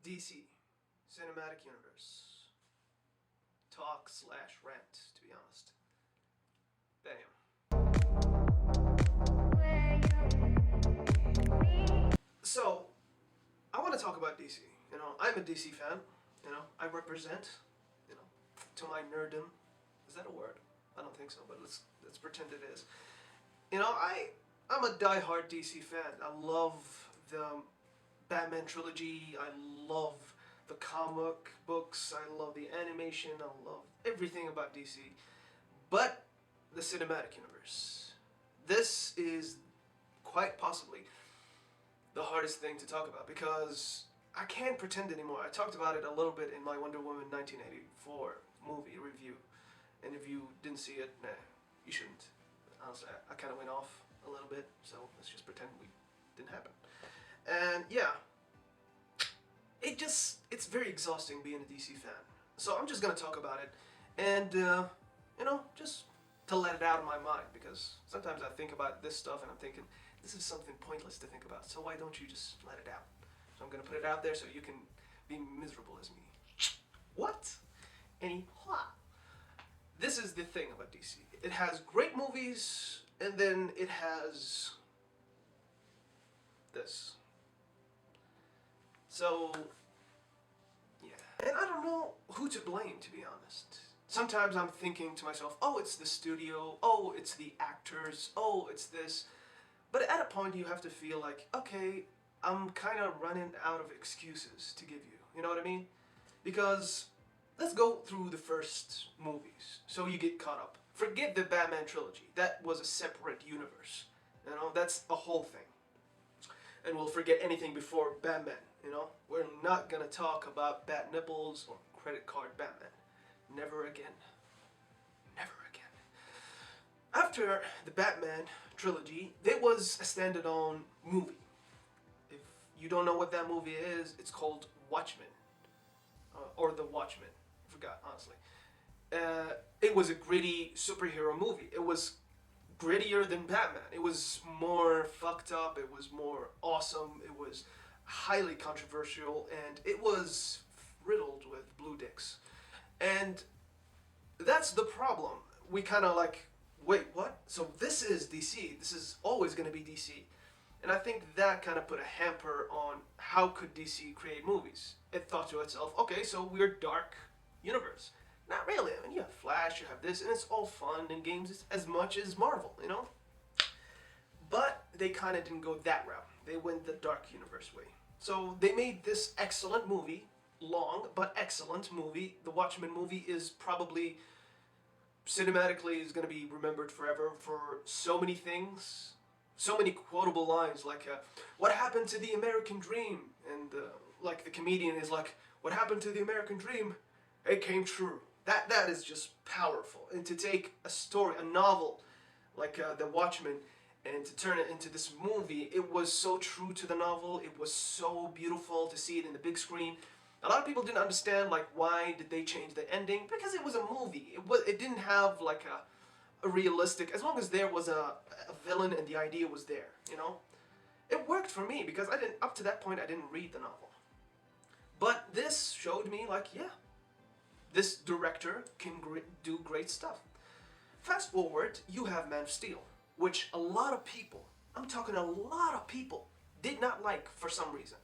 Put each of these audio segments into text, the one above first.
DC Cinematic Universe talk slash rant, to be honest. Bam. So, I want to talk about DC. I'm a DC fan. I represent, you know, to my nerddom. Is that a word? I don't think so, but let's pretend it is. I'm a diehard DC fan. I love the Batman trilogy. I love the comic books. I love the animation. I love everything about DC. But the cinematic universe. This is quite possibly the hardest thing to talk about because I can't pretend anymore. I talked about it a little bit in my Wonder Woman 1984 movie review. And if you didn't see it, nah, you shouldn't. Honestly, I kind of went off a little bit, so let's just pretend we didn't happen. And yeah, it's very exhausting being a DC fan. So I'm just gonna talk about it, and just to let it out of my mind, because sometimes I think about this stuff and I'm thinking, this is something pointless to think about, so why don't you just let it out? So I'm gonna put it out there so you can be miserable as me. What? Anyhow, this is the thing about DC. It has great movies, and then it has this. So, yeah. And I don't know who to blame, to be honest. Sometimes I'm thinking to myself, oh, it's the studio, oh, it's the actors, oh, it's this. But at a point you have to feel like, okay, I'm kind of running out of excuses to give you. You know what I mean? Because let's go through the first movies so you get caught up. Forget the Batman trilogy. That was a separate universe. That's a whole thing. And we'll forget anything before Batman. We're not gonna talk about bat nipples or credit card Batman. Never again. Never again. After the Batman trilogy, there was a standalone movie. If you don't know what that movie is, it's called Watchmen. Or The Watchmen. I forgot, honestly. It was a gritty superhero movie. It was grittier than Batman. It was more fucked up. It was more awesome. It was highly controversial, and it was riddled with blue dicks. And that's the problem. We kind of like, wait, what? So this is DC. This is always going to be DC. And I think that kind of put a hamper on how could DC create movies. It thought to itself, okay, so we're dark universe. Not really. I mean, you have Flash, you have this, and it's all fun and games as much as Marvel, But they kind of didn't go that route. They went the dark universe way. So they made this excellent movie, long but excellent movie. The Watchmen movie is probably cinematically is going to be remembered forever for so many things, so many quotable lines like what happened to the American dream, and like the comedian is like, what happened to the American dream, it came true. That is just powerful. And to take a story, a novel like The Watchmen, and to turn it into this movie, it was so true to the novel. It was so beautiful to see it in the big screen. A lot of people didn't understand like why did they change the ending, because it was a movie. It didn't have like a realistic, as long as there was a villain and the idea was there, It worked for me because up to that point I didn't read the novel. But this showed me like, yeah, this director can do great stuff. Fast forward, you have Man of Steel, which a lot of people, I'm talking a lot of people, did not like for some reason.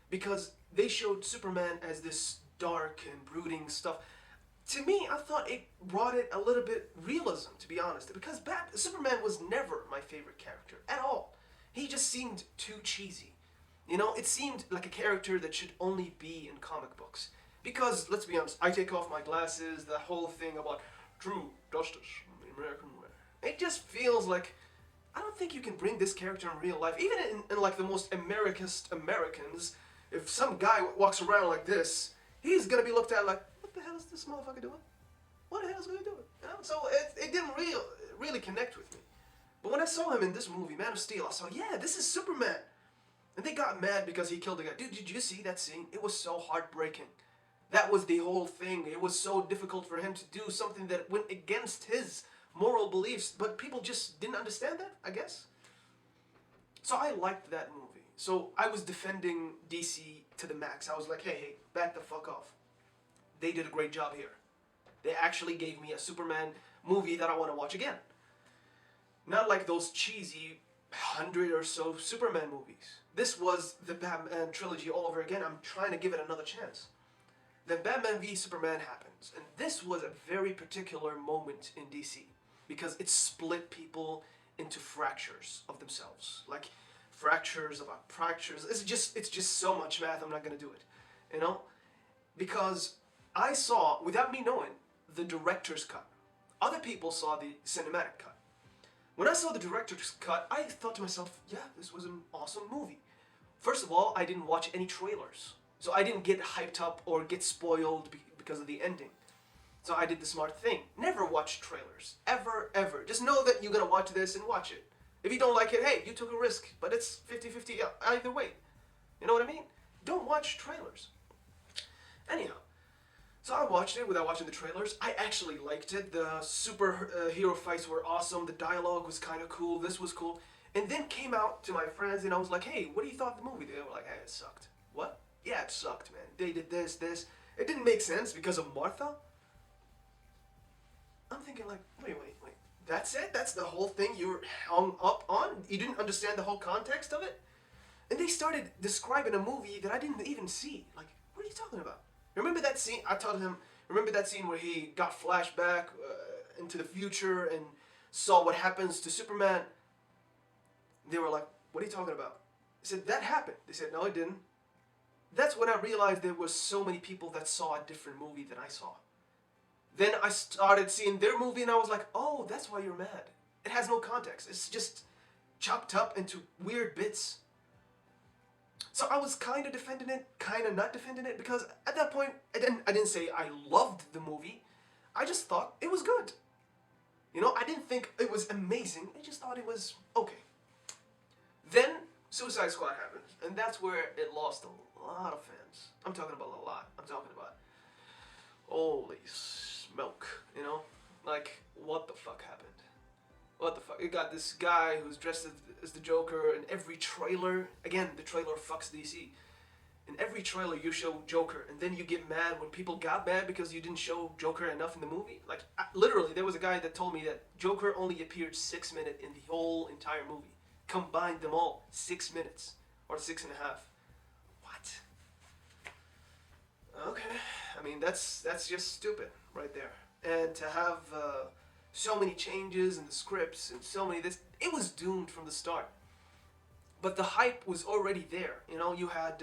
Because they showed Superman as this dark and brooding stuff. To me, I thought it brought it a little bit realism, to be honest. Because Superman was never my favorite character at all. He just seemed too cheesy. It seemed like a character that should only be in comic books. Because, let's be honest, I take off my glasses, the whole thing about true justice in the American way. It just feels like, I don't think you can bring this character in real life. Even in like the most Americanist Americans, if some guy walks around like this, he's gonna be looked at like, what the hell is this motherfucker doing? What the hell is he doing? So it didn't really connect with me. But when I saw him in this movie, Man of Steel, I saw, yeah, this is Superman. And they got mad because he killed a guy. Dude, did you see that scene? It was so heartbreaking. That was the whole thing. It was so difficult for him to do something that went against his moral beliefs, but people just didn't understand that, I guess. So I liked that movie. So I was defending DC to the max. I was like, hey, back the fuck off. They did a great job here. They actually gave me a Superman movie that I want to watch again. Not like those cheesy 100 or so Superman movies. This was the Batman trilogy all over again. I'm trying to give it another chance. Then Batman v Superman happens, and this was a very particular moment in DC because it split people into fractures of themselves, like fractures about fractures. It's just so much math. I'm not gonna do it, you know, because I saw, without me knowing, the director's cut. Other people saw the cinematic cut. When I saw the director's cut, I thought to myself, yeah, this was an awesome movie. First of all, I didn't watch any trailers. So I didn't get hyped up or get spoiled because of the ending. So I did the smart thing. Never watch trailers. Ever, ever. Just know that you're going to watch this and watch it. If you don't like it, hey, you took a risk. But it's 50-50 either way. You know what I mean? Don't watch trailers. Anyhow. So I watched it without watching the trailers. I actually liked it. The superhero fights were awesome. The dialogue was kind of cool. This was cool. And then came out to my friends and I was like, hey, what do you thought of the movie? They were like, hey, it sucked. What? Yeah, it sucked, man. They did this. It didn't make sense because of Martha. I'm thinking like, wait. That's it? That's the whole thing you were hung up on? You didn't understand the whole context of it? And they started describing a movie that I didn't even see. Like, what are you talking about? Remember that scene? I told him, remember that scene where he got flashback into the future and saw what happens to Superman? They were like, what are you talking about? I said, that happened. They said, no, it didn't. That's when I realized there were so many people that saw a different movie than I saw. Then I started seeing their movie and I was like, oh, that's why you're mad. It has no context. It's just chopped up into weird bits. So I was kind of defending it, kind of not defending it, because at that point, I didn't say I loved the movie. I just thought it was good. You know, I didn't think it was amazing. I just thought it was okay. Then Suicide Squad happened, and that's where it lost a lot of fans. I'm talking about a lot. I'm talking about holy smoke, you know? Like, what the fuck happened? What the fuck? You got this guy who's dressed as the Joker in every trailer. Again, the trailer fucks DC. In every trailer you show Joker, and then you get mad when people got mad because you didn't show Joker enough in the movie. Like, literally, there was a guy that told me that Joker only appeared 6 minutes in the whole entire movie. Combined them all, 6 minutes. Or 6.5. What? Okay. I mean, that's just stupid right there. And to have so many changes in the scripts and so many this, it was doomed from the start. But the hype was already there. You know, you had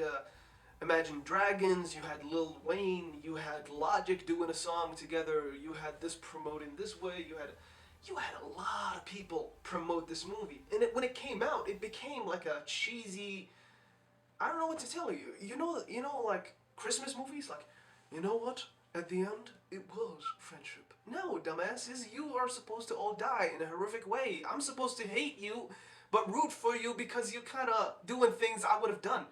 Imagine Dragons, you had Lil Wayne, you had Logic doing a song together, you had this promoting this way, you had a lot of people promote this movie. And when it came out, it became like a cheesy, I don't know what to tell you. You know, like Christmas movies, like, you know what? At the end, it was friendship. No, dumbasses, you are supposed to all die in a horrific way. I'm supposed to hate you, but root for you because you're kind of doing things I would have done.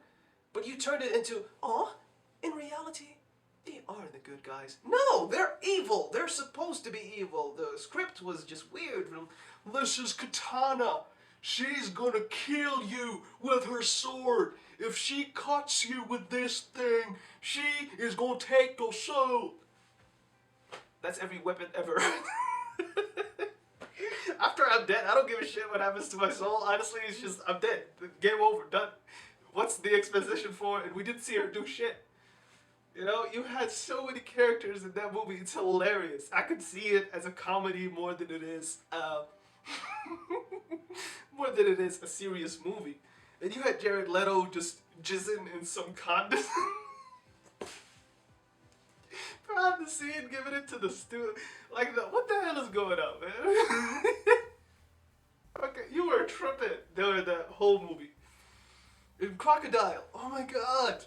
But you turned it into, oh, in reality, they are the good guys. No, they're evil. They're supposed to be evil. The script was just weird. This is Katana. She's gonna kill you with her sword. If she cuts you with this thing, she is gonna take your soul. That's every weapon ever. After I'm dead, I don't give a shit what happens to my soul. Honestly, it's just, I'm dead. Game over, done. What's the exposition for? And we didn't see her do shit. You know, you had so many characters in that movie. It's hilarious. I could see it as a comedy more than it is, more than it is a serious movie. And you had Jared Leto just jizzing in some condom. Behind the scene, giving it to the student. Like, what the hell is going on, man? Okay, you were tripping during that whole movie. And Crocodile, oh my god.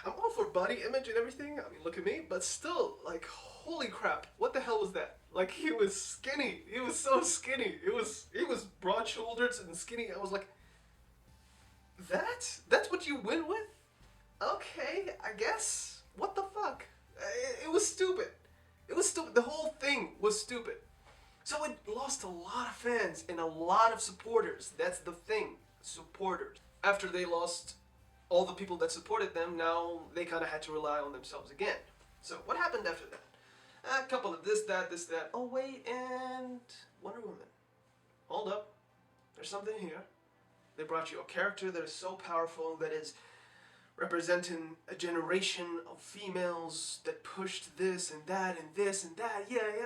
I'm all for body image and everything. I mean, look at me. But still, like, holy crap. What the hell was that? Like, he was skinny. He was so skinny. He was broad shouldered and skinny. I was like, that's what you win with? Okay, I guess. What the fuck? It was stupid. It was stupid. The whole thing was stupid. So it lost a lot of fans and a lot of supporters. That's the thing. supporters. After they lost all the people that supported them, now they kind of had to rely on themselves again. So what happened after that? A couple of this, that, this, that. Oh wait, and Wonder Woman. Hold up, there's something here. They brought you a character that is so powerful, that is representing a generation of females that pushed this and that and this and that. Yeah, yeah,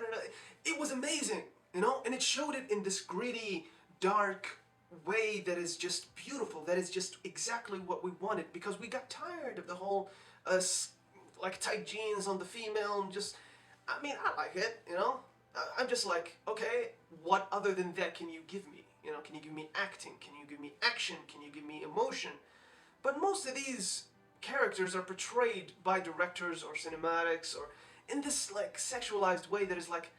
it was amazing, and it showed it in this gritty, dark way that is just beautiful. That is just exactly what we wanted, because we got tired of the whole, like tight jeans on the female and just. I mean, I like it, I'm just like, okay, what other than that can you give me? Can you give me acting? Can you give me action? Can you give me emotion? But most of these characters are portrayed by directors or cinematics or in this like sexualized way that is like,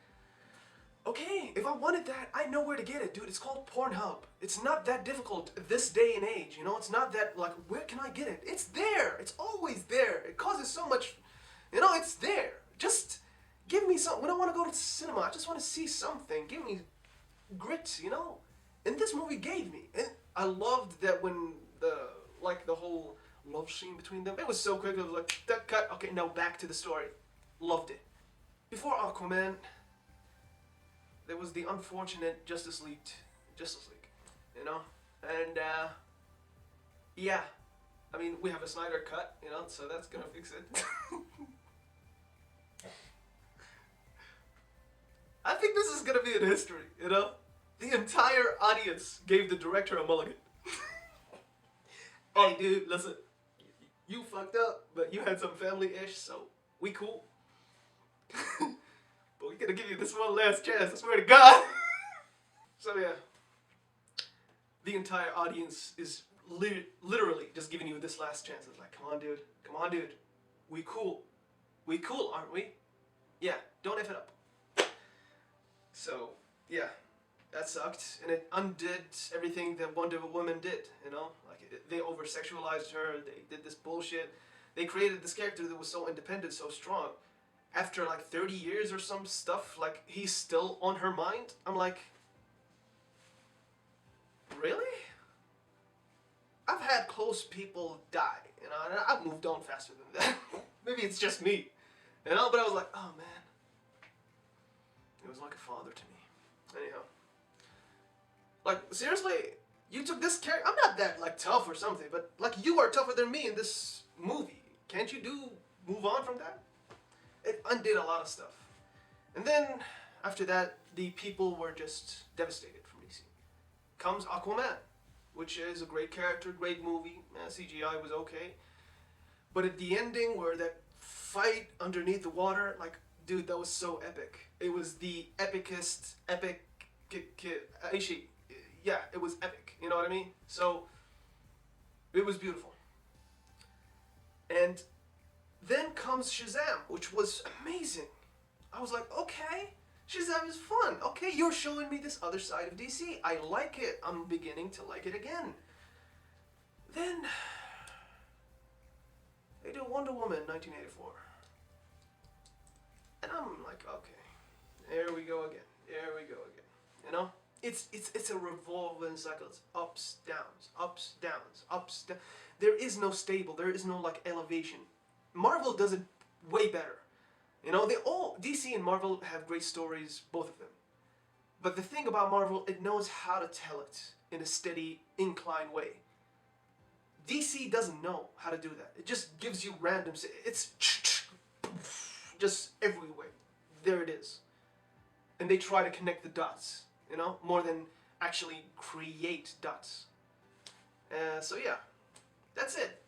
okay, if I wanted that, I know where to get it, dude. It's called Pornhub. It's not that difficult this day and age, It's not that like, where can I get it? It's there. It's always there. It causes so much, it's there. Just give me something. When I want to go to the cinema, I just want to see something. Give me grit, And this movie gave me. And I loved that when the whole love scene between them, it was so quick. It was like, that cut. Okay, now back to the story. Loved it. Before Aquaman, there was the unfortunate Justice League, And, yeah. I mean, we have a Snyder cut, so that's gonna fix it. I think this is gonna be in history, The entire audience gave the director a mulligan. Hey, dude, listen. You fucked up, but you had some family-ish, so we cool. But we're gonna give you this one last chance, I swear to God. So yeah. The entire audience is literally just giving you this last chance. It's like, come on, dude. We cool. We cool, aren't we? Yeah, don't F it up. So, yeah, that sucked, and it undid everything that Wonder Woman did, they over-sexualized her, they did this bullshit, they created this character that was so independent, so strong. After like 30 years or some stuff, like, he's still on her mind. I'm like, really? I've had close people die, and I've moved on faster than that. Maybe it's just me, but I was like, oh man. It was like a father to me. Anyhow. Like, seriously, you took this character. I'm not that, like, tough or something, but, like, you are tougher than me in this movie. Can't you move on from that? It undid a lot of stuff. And then, after that, the people were just devastated from DC. Comes Aquaman, which is a great character, great movie. CGI was okay. But at the ending, where that fight underneath the water, like, dude, that was so epic. It was the epicest, yeah, it was epic, you know what I mean? So, it was beautiful. And then comes Shazam, which was amazing. I was like, okay, Shazam is fun. Okay, you're showing me this other side of DC. I like it. I'm beginning to like it again. Then, they do Wonder Woman 1984. And I'm like, okay, there we go again. It's a revolving cycle. It's ups, downs, ups, downs, ups, downs. There is no stable. There is no like elevation. Marvel does it way better. They all, DC and Marvel have great stories, both of them. But the thing about Marvel, it knows how to tell it in a steady, incline way. DC doesn't know how to do that. It just gives you random. It's just everywhere. There it is. And they try to connect the dots, more than actually create dots. So yeah, that's it.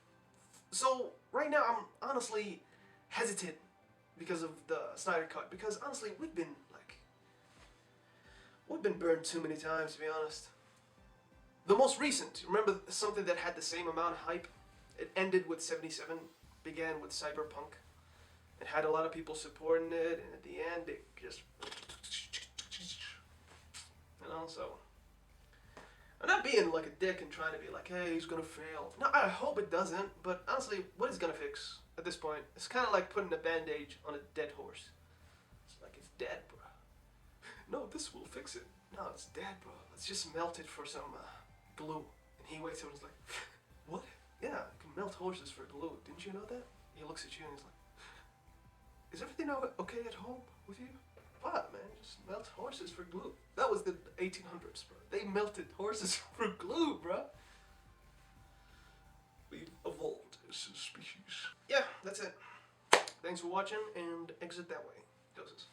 So right now I'm honestly hesitant because of the Snyder Cut, because honestly we've been burned too many times, to be honest. The most recent, remember something that had the same amount of hype? It ended with 77, began with Cyberpunk. It had a lot of people supporting it, and at the end it just, so I'm not being like a dick and trying to be like, hey, he's gonna fail. No, I hope it doesn't, but honestly, what is gonna fix at this point? It's kind of like putting a bandage on a dead horse. It's like, it's dead, bro. No, this will fix it. No, it's dead, bro. Let's just melt it for some glue, And he wakes up and he's like, what? Yeah, I can melt horses for glue. Didn't you know that? He looks at you and he's like, is everything okay at home with you? What, man? Just melt horses for glue. That was the 1800s, bro. They melted horses for glue, bro. We've evolved as a species. Yeah, that's it. Thanks for watching, and exit that way. Doses.